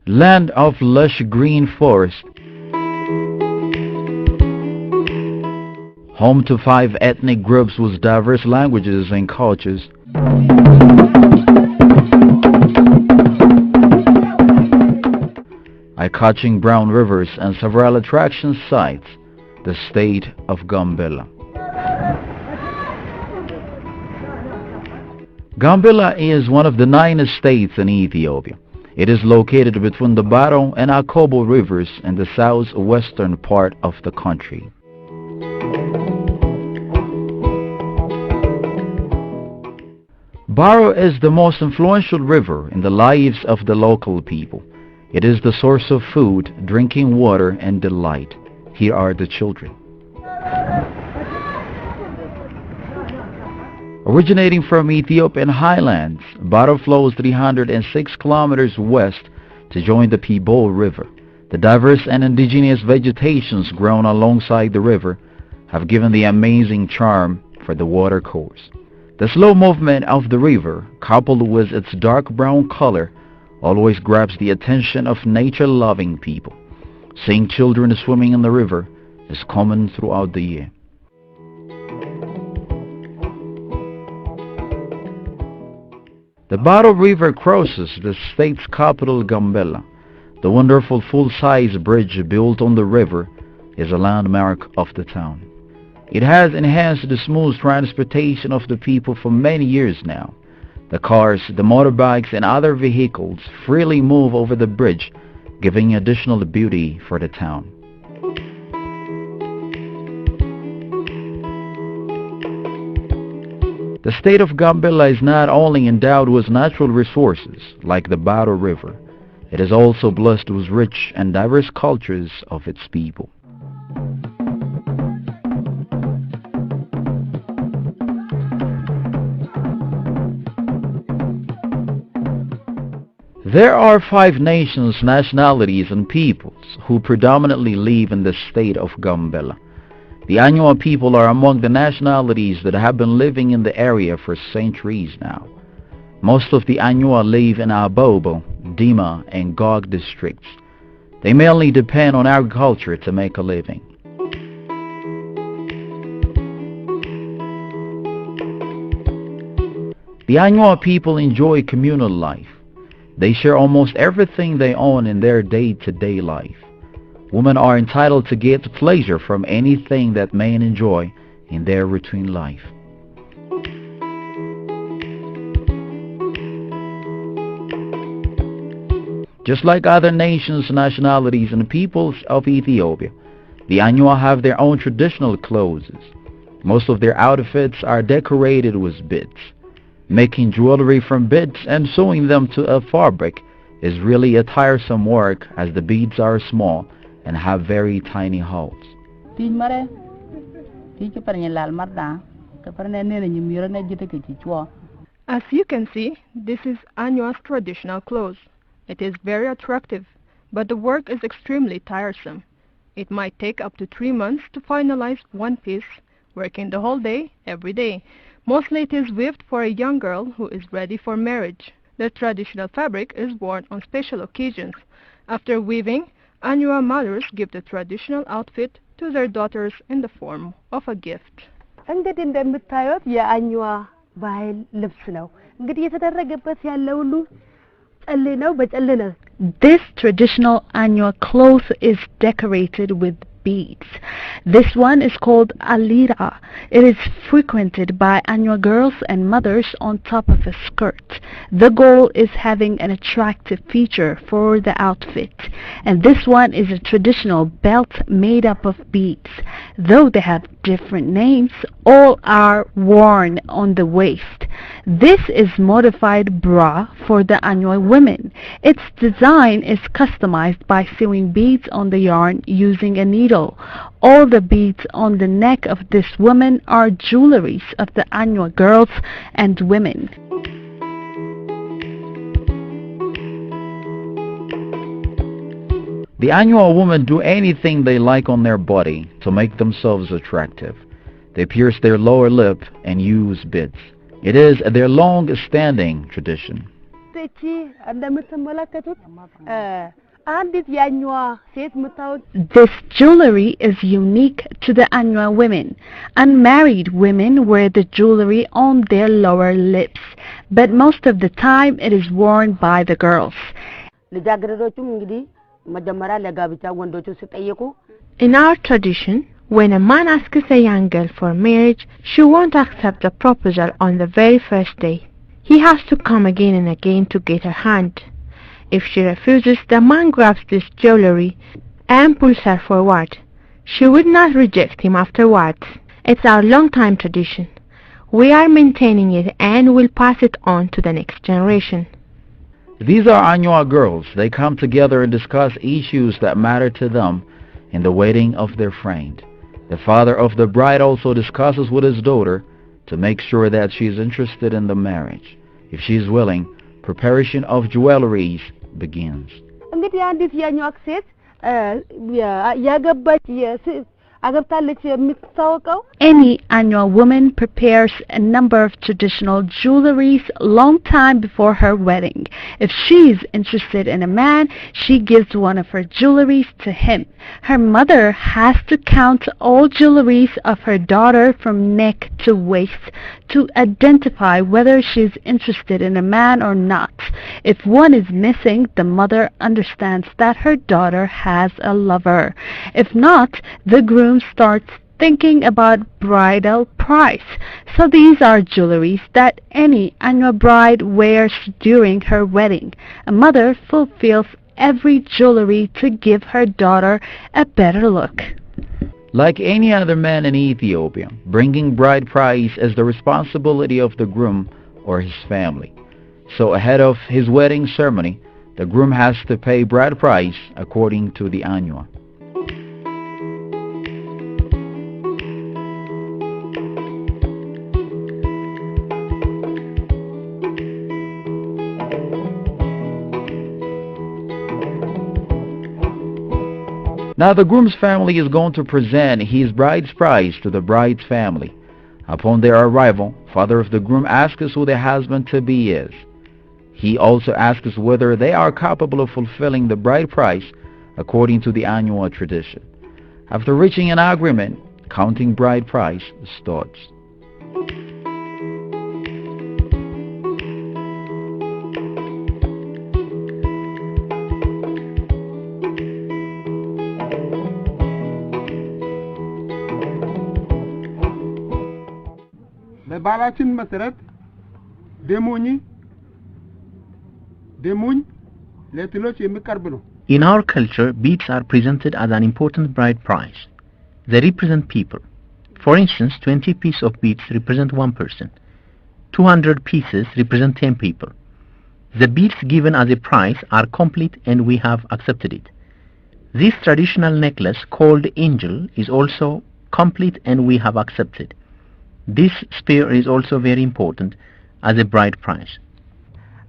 Land of lush green forest, home to 5 ethnic groups with diverse languages and cultures. Eye-catching brown rivers and several attraction sites, the state of Gambela. Gambela is one of the 9 states in Ethiopia. It is located between the Baro and Akobo rivers in the southwestern part of the country. Baro is the most influential river in the lives of the local people. It is the source of food, drinking water, and delight. Here are the children. Originating from Ethiopian highlands, Baro flows 306 kilometers west to join the Pibol River. The diverse and indigenous vegetations grown alongside the river have given the amazing charm for the watercourse. The slow movement of the river, coupled with its dark brown color, always grabs the attention of nature-loving people. Seeing children swimming in the river is common throughout the year. The Baro River crosses the state's capital, Gambela. The wonderful full-size bridge built on the river is a landmark of the town. It has enhanced the smooth transportation of the people for many years now. The cars, the motorbikes, and other vehicles freely move over the bridge, giving additional beauty for the town. The state of Gambela is not only endowed with natural resources like the Baro River, it is also blessed with rich and diverse cultures of its people. There are 5 nations, nationalities, and peoples who predominantly live in the state of Gambela. The Anywa people are among the nationalities that have been living in the area for centuries now. Most of the Anywa live in Abobo, Dima, and Gog districts. They mainly depend on agriculture to make a living. The Anywa people enjoy communal life. They share almost everything they own in their day-to-day life. Women are entitled to get pleasure from anything that men enjoy in their routine life. Just like other nations, nationalities, and peoples of Ethiopia, the Anywa have their own traditional clothes. Most of their outfits are decorated with beads. Making jewelry from beads and sewing them to a fabric is really a tiresome work, as the beads are small and have very tiny holes. As you can see, this is Anywa's traditional clothes. It is very attractive, but the work is extremely tiresome. It might take up to 3 months to finalize one piece, working the whole day, every day. Mostly it is weaved for a young girl who is ready for marriage. The traditional fabric is worn on special occasions. After weaving, Anywa mothers give the traditional outfit to their daughters in the form of a gift. እንግዲህ እንደምታዩት የአኝዋ ባህል ልብስ ነው። እንግዲህ የተደረገበት ያለው ሁሉ ጨሌ ነው በጨሌ ነው። This traditional Anywa cloth is decorated with beads. This one is called alira. It is frequented by Anywa girls and mothers on top of a skirt. The goal is having an attractive feature for the outfit. And this one is a traditional belt made up of beads. Though they have different names, all are worn on the waist. This is modified bra for the Anywa women. Its design is customized by sewing beads on the yarn using a needle. All the beads on the neck of this woman are jewelries of the Anywa girls and women. The Anywa women do anything they like on their body to make themselves attractive. They pierce their lower lip and use beads. It is their long-standing tradition. እቺ እንደምትመለከቱት አንዲት የአኝዋ ሴት የምታወቅ This jewelry is unique to the Anywa women. Unmarried women wear the jewelry on their lower lips, but most of the time it is worn by the girls. ልጃገረዶቹም እንግዲህ መጀመሪያ ለጋብቻ ወንዶቹ ሲጠይቁ In our tradition, when a man asks a young girl for marriage, she won't accept the proposal on the very first day. He has to come again and again to get her hand. If she refuses, the man grabs this jewelry and pulls her forward. She would not reject him afterwards. It's our long-time tradition. We are maintaining it and will pass it on to the next generation. These are Anywa girls. They come together and discuss issues that matter to them in the wedding of their friend. The father of the bride also discusses with his daughter to make sure that she is interested in the marriage. If she is willing, preparation of jewelries begins. እንግዲህ አንዲት የአኝዋ ሴት ያገባች አገብታለች የምትታወቀው Any Anywa woman prepares a number of traditional jewelries long time before her wedding. If she is interested in a man, she gives one of her jewelries to him. Her mother has to count all jewelries of her daughter from neck to waist to identify whether she is interested in a man or not. If one is missing, the mother understands that her daughter has a lover. If not, the groom starts thinking about bridal price. So these are jewelries that any Anywa bride wears during her wedding. A mother fulfills every jewelry to give her daughter a better look. Like any other man in Ethiopia, bringing bride price is the responsibility of the groom or his family. So ahead of his wedding ceremony, the groom has to pay bride price according to the Anywa. Now the groom's family is going to present his bride's price to the bride's family. Upon their arrival, father of the groom asks who their husband-to-be is. He also asks whether they are capable of fulfilling the bride price according to the Anywa tradition. After reaching an agreement, counting bride price starts. በባላችን መሰረት ደሞኝ ለትሎች የሚቀርብ ነው In our culture, beads are presented as an important bride price. They represent people. For instance, 20 pieces of beads represent one person. 200 pieces represent 10 people. The beads given as a price are complete and we have accepted it. This traditional necklace called angel is also complete and we have accepted. This spear is also very important as a bride price.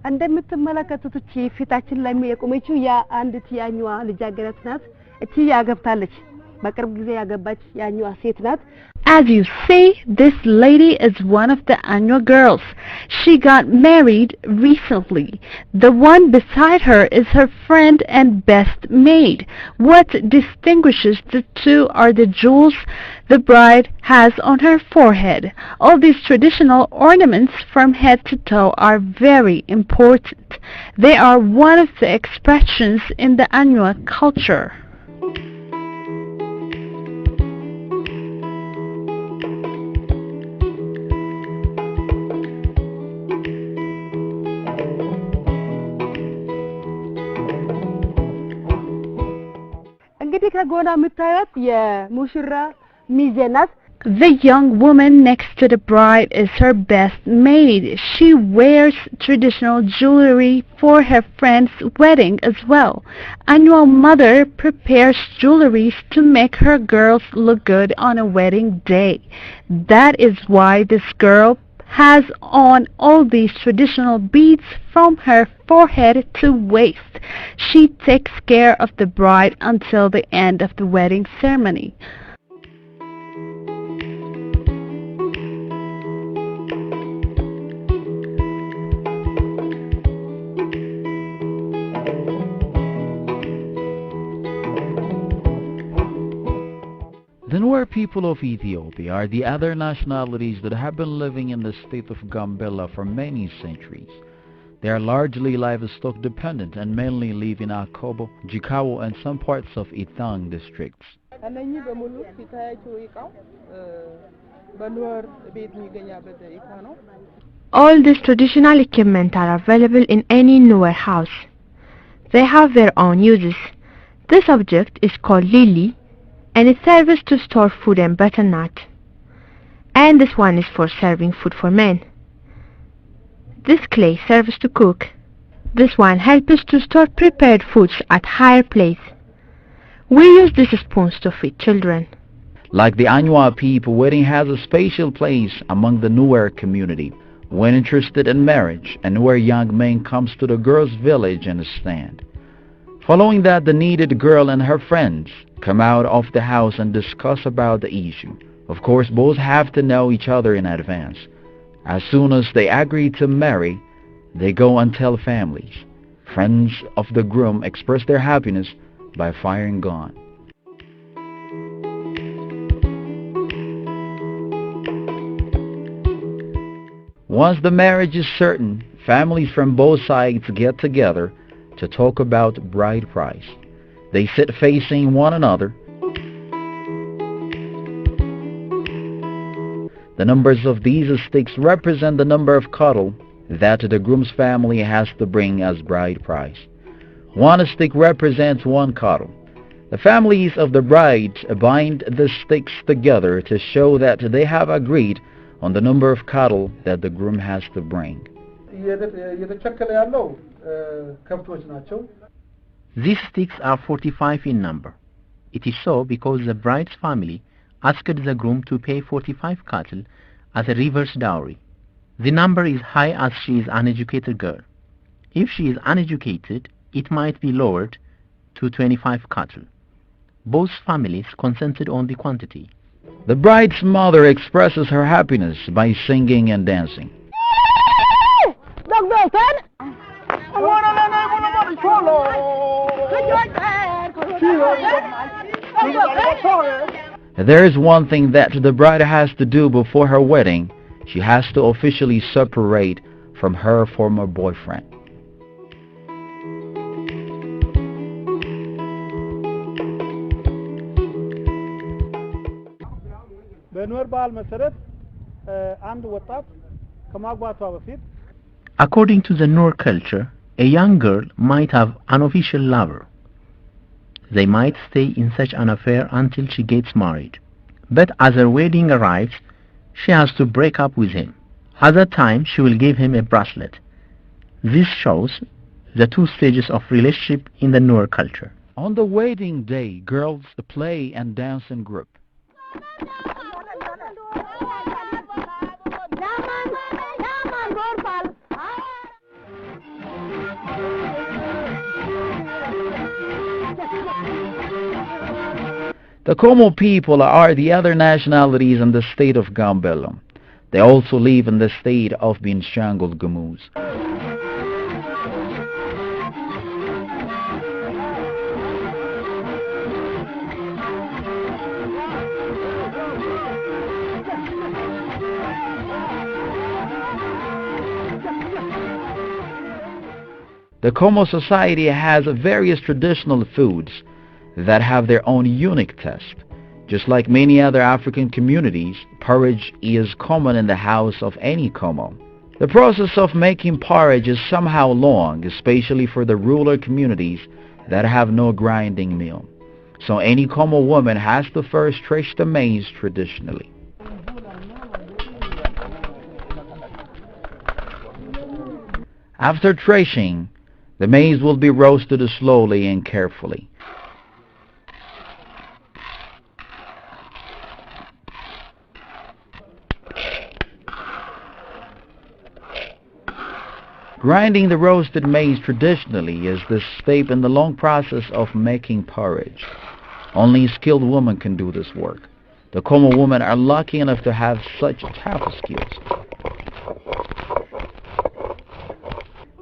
እንደምትመለከቱት እቺ ፊታችን ላይ የቆመችው ያ አንዲት ያኛዋ ልጃገረት ናት እቺ ያገብታለች በቅርብ ጊዜ ያገባች ያኛዋ ሴት ናት As you see, this lady is one of the Anywa girls. She got married recently. The one beside her is her friend and best maid. What distinguishes the two are the jewels the bride has on her forehead. All these traditional ornaments from head to toe are very important. They are one of the expressions in the Anywa culture. እንግዲህ ከጎና የምታዩት የሙሽራ ሚዜ ናት The young woman next to the bride is her best maid. She wears traditional jewelry for her friend's wedding as well. Anywa mother prepares jewelry to make her girls look good on a wedding day. That is why this girl has on all these traditional beads from her forehead to waist. She takes care of the bride until the end of the wedding ceremony. Nuer people of Ethiopia are the other nationalities that have been living in the state of Gambela for many centuries. They are largely livestock dependent and mainly live in Akobo, Jikawo and some parts of Itang districts. All these traditional equipment are available in any Nuer house. They have their own uses. This object is called lili, and it serves to store food and butternut. And this one is for serving food for men. This clay serves to cook. This one helps to store prepared foods at higher place. We use these spoons to feed children. Like the Anywa people, wedding has a special place among the Nuer community. When interested in marriage, a Nuer young man comes to the girl's village and stand. Following that, the needed girl and her friends come out of the house and discuss about the issue. Of course, both have to know each other in advance. As soon as they agree to marry, they go and tell families. Friends of the groom express their happiness by firing gun. Once the marriage is certain, families from both sides get together to talk about bride price. They sit facing one another. The numbers of these sticks represent the number of cattle that the groom's family has to bring as bride price. One stick represents one cattle. The families of the brides bind the sticks together to show that they have agreed on the number of cattle that the groom has to bring. These sticks are 45 in number. It is so because the bride's family asked the groom to pay 45 cattle as a reverse dowry. The number is high as she is an uneducated girl. If she is uneducated, it might be lowered to 25 cattle. Both families consented on the quantity. The bride's mother expresses her happiness by singing and dancing. There is one thing that the bride has to do before her wedding. She has to officially separate from her former boyfriend. According to the Nuer culture, a young girl might have an official lover. They might stay in such an affair until she gets married. But as her wedding arrives, she has to break up with him. At that time, she will give him a bracelet. This shows the two stages of relationship in the Nuer culture. On the wedding day, girls play and dance in group. The Como people are the other nationalities in the state of Gambela. They also live in the state of Benishangul Gumuz. The Como society has various traditional foods that have their own unique taste. Just like many other African communities, porridge is common in the house of any Como. The process of making porridge is somehow long, especially for the rural communities that have no grinding mill. So any Como woman has to first thresh the maize traditionally. After threshing, the maize will be roasted slowly and carefully. Grinding the roasted maize traditionally is the step in the long process of making porridge. Only skilled women can do this work. The Como women are lucky enough to have such tough skills.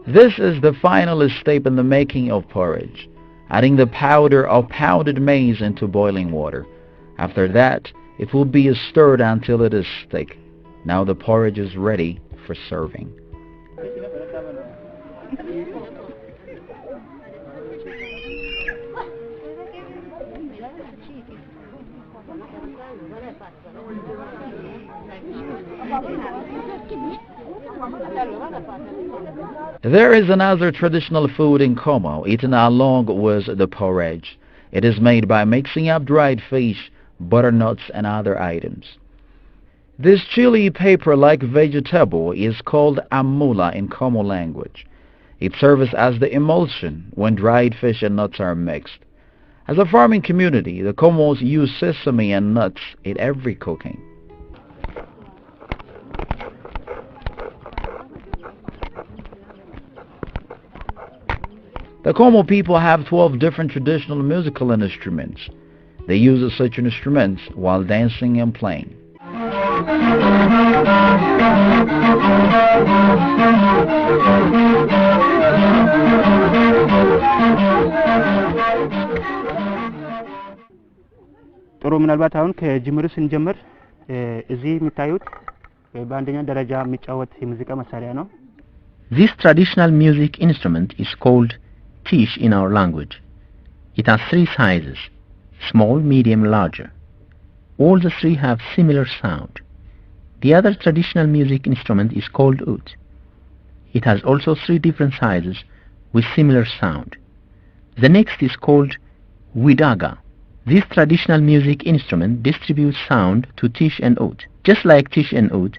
This is the final step in the making of porridge, adding the powder of pounded maize into boiling water. After that, It will be stirred until it is thick. Now the porridge is ready for serving. There is another traditional food in Como, eaten along with the porridge. It is made by mixing up dried fish, butternuts, and other items. This chili pepper-like vegetable is called amula in Como language. It serves as the emulsion when dried fish and nuts are mixed. As a farming community, the Comos use sesame and nuts in every cooking. The Como people have 12 different traditional musical instruments. They use such instruments while dancing and playing. ጥሩ ምናልባት አሁን ከጅምሩ ስንጀምር እዚህ የሚታዩት በአንደኛ ደረጃ የሚጫወት የሙዚቃ መሳሪያ ነው። This traditional music instrument is called tish in our language. It has 3 sizes: small, medium, larger. All the 3 have similar sound. The other traditional music instrument is called oud. It has also 3 different sizes with similar sound. The next is called widaga. This traditional music instrument distributes sound to tish and oud. Just like tish and oud,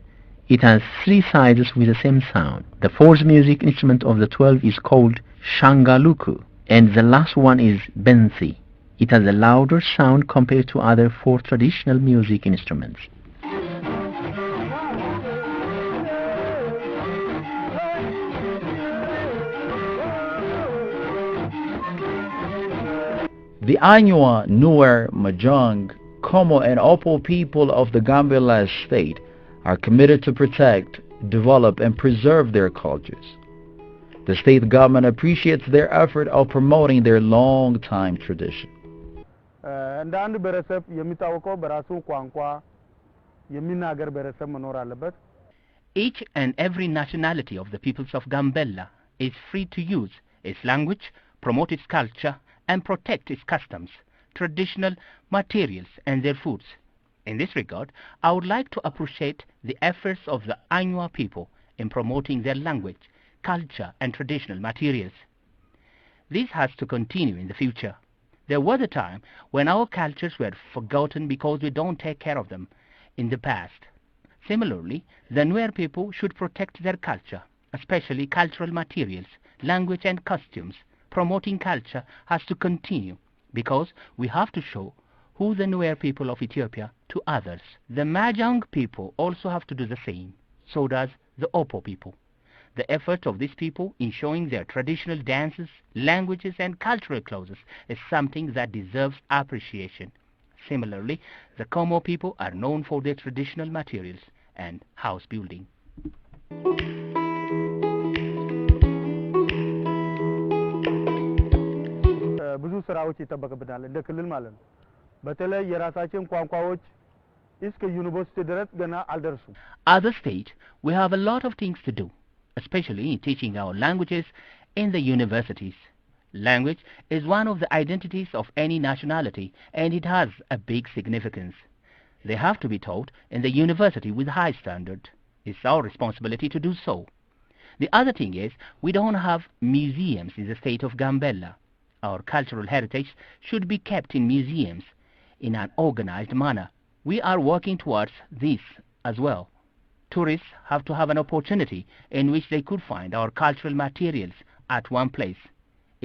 it has 3 sizes with the same sound. The 4th music instrument of the 12 is called shangaluku, and the last one is bensi. It has a louder sound compared to other 4 traditional music instruments. The Anywa, Nuer, Majang, Como, and Opo people of the Gambela state are committed to protect, develop, and preserve their cultures. The state government appreciates their effort of promoting their long-time tradition. እንደ አንድ ብሔረሰብ የሚታወቀው በራሱ ቋንቋ የሚናገር ብሔረሰብ መኖር አለበት። Each and every nationality of the peoples of Gambella is free to use its language, promote its culture, and protect its customs, traditional materials, and their foods. In this regard, I would like to appreciate the efforts of the Anywa people in promoting their language, culture, and traditional materials. This has to continue in the future. There was a time when our cultures were forgotten because we don't take care of them in the past. Similarly, the Nuer people should protect their culture, especially cultural materials, language, and costumes. Promoting culture has to continue because we have to show who the Nuer people of Ethiopia to others. The Majang people also have to do the same. So does the Opo people. The effort of these people in showing their traditional dances, languages, and cultural clothes is something that deserves appreciation. Similarly, the Como people are known for their traditional materials and house building. ብዙ ስራዎች ይተበከብናል እንደ ክልል ማለት ነው። በተለይ የራሳችን ቋንቋዎች እስከ ዩኒቨርሲቲ ድረስ ገና አልደረሱም። As a state, we have a lot of things to do, especially in teaching our languages in the universities. Language is one of the identities of any nationality, and it has a big significance. They have to be taught in the university with high standard. It's our responsibility to do so. The other thing is, we don't have museums in the state of Gambella. Our cultural heritage should be kept in museums in an organized manner. We are working towards this as well. Tourists have to have an opportunity in which they could find our cultural materials at one place.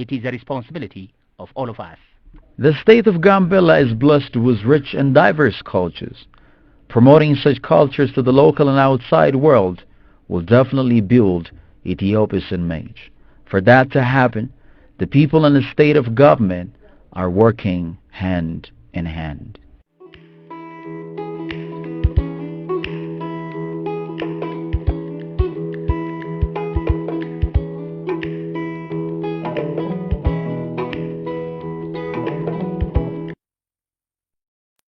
It is a responsibility of all of us. The state of Gambella is blessed with rich and diverse cultures. Promoting such cultures to the local and outside world will definitely build Ethiopia's image. For that to happen, the people and the state of government are working hand in hand.